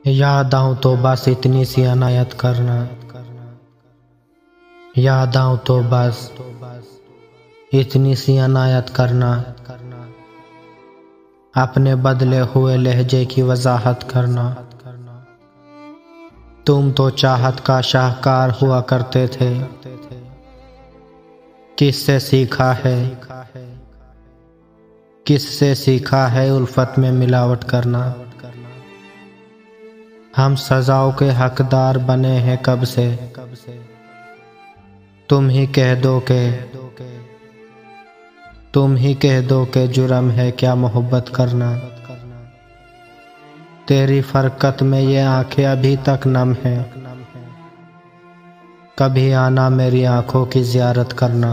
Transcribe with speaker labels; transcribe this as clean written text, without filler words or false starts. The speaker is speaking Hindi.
Speaker 1: याद आऊं तो बस इतनी सी अनायत करना, याद आऊं तो बस इतनी सी अनायत करना, अपने बदले हुए लहजे की वजाहत करना। तुम तो चाहत का शाहकार हुआ करते थे, किससे सीखा है, किससे सीखा है उल्फत में मिलावट करना। हम सजाओं के हकदार बने हैं कब से, तुम ही कह दो के जुर्म है क्या मोहब्बत करना। तेरी फरकत में ये आंखें अभी तक नम है, कभी आना मेरी आंखों की ज़ियारत करना।